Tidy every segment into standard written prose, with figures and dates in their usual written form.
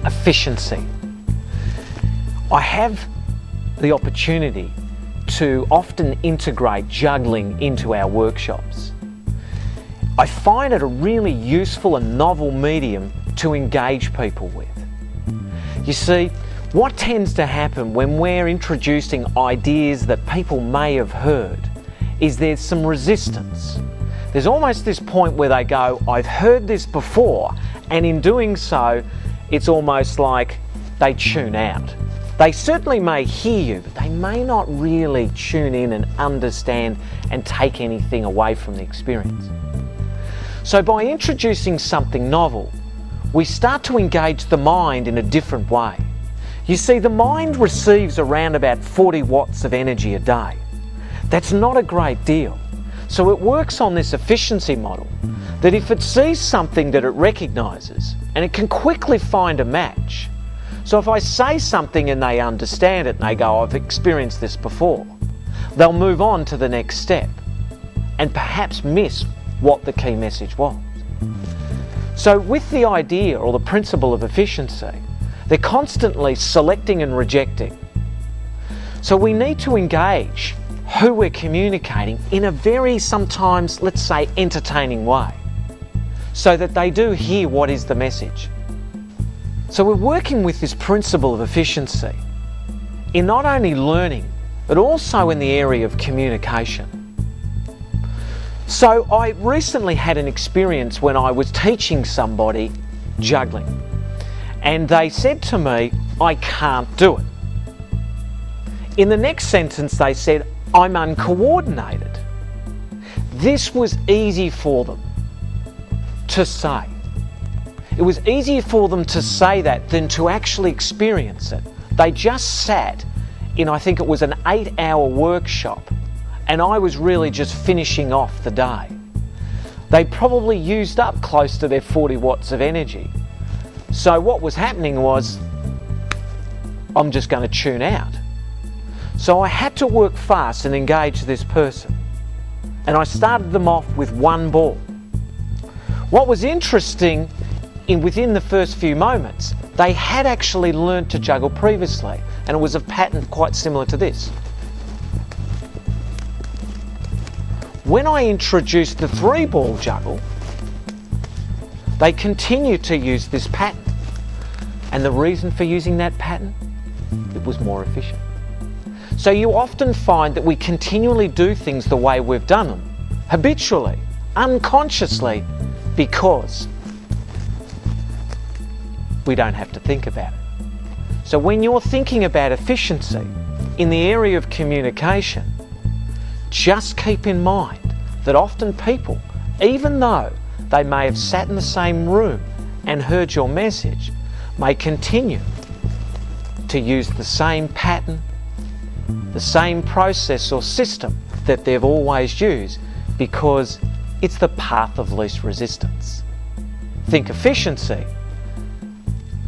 efficiency. I have the opportunity to often integrate juggling into our workshops. I find it a really useful and novel medium to engage people with. You see, what tends to happen when we're introducing ideas that people may have heard is there's some resistance. There's almost this point where they go, I've heard this before, and in doing so, it's almost like they tune out. They certainly may hear you, but they may not really tune in and understand and take anything away from the experience. So by introducing something novel, we start to engage the mind in a different way. You see, the mind receives around about 40 watts of energy a day. That's not a great deal. So it works on this efficiency model that if it sees something that it recognises and it can quickly find a match. So if I say something and they understand it and they go, I've experienced this before, they'll move on to the next step and perhaps miss what the key message was. So with the idea or the principle of efficiency, they're constantly selecting and rejecting. So we need to engage who we're communicating in a very, sometimes, let's say, entertaining way, so that they do hear what is the message. So we're working with this principle of efficiency in not only learning, but also in the area of communication. So I recently had an experience when I was teaching somebody juggling, and they said to me, I can't do it. In the next sentence they said, I'm uncoordinated. This was easy for them to say. It was easier for them to say that than to actually experience it. They just sat in, I think it was an 8-hour workshop, and I was really just finishing off the day. They probably used up close to their 40 watts of energy. So what was happening was, I'm just going to tune out. So I had to work fast and engage this person. And I started them off with one ball. What was interesting, within the first few moments, they had actually learnt to juggle previously, and it was a pattern quite similar to this. When I introduced the 3-ball juggle, they continued to use this pattern. And the reason for using that pattern? It was more efficient. So you often find that we continually do things the way we've done them, habitually, unconsciously, because we don't have to think about it. So when you're thinking about efficiency in the area of communication, just keep in mind that often people, even though they may have sat in the same room and heard your message, may continue to use the same pattern, the same process or system that they've always used, because it's the path of least resistance. Think efficiency.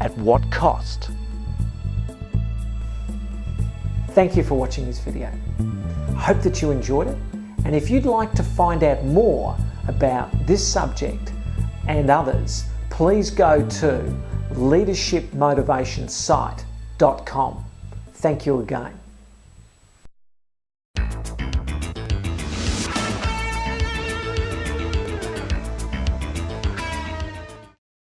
At what cost? Thank you for watching this video. I hope that you enjoyed it, and if you'd like to find out more about this subject and others, please go to leadershipmotivationsite.com. Thank you again.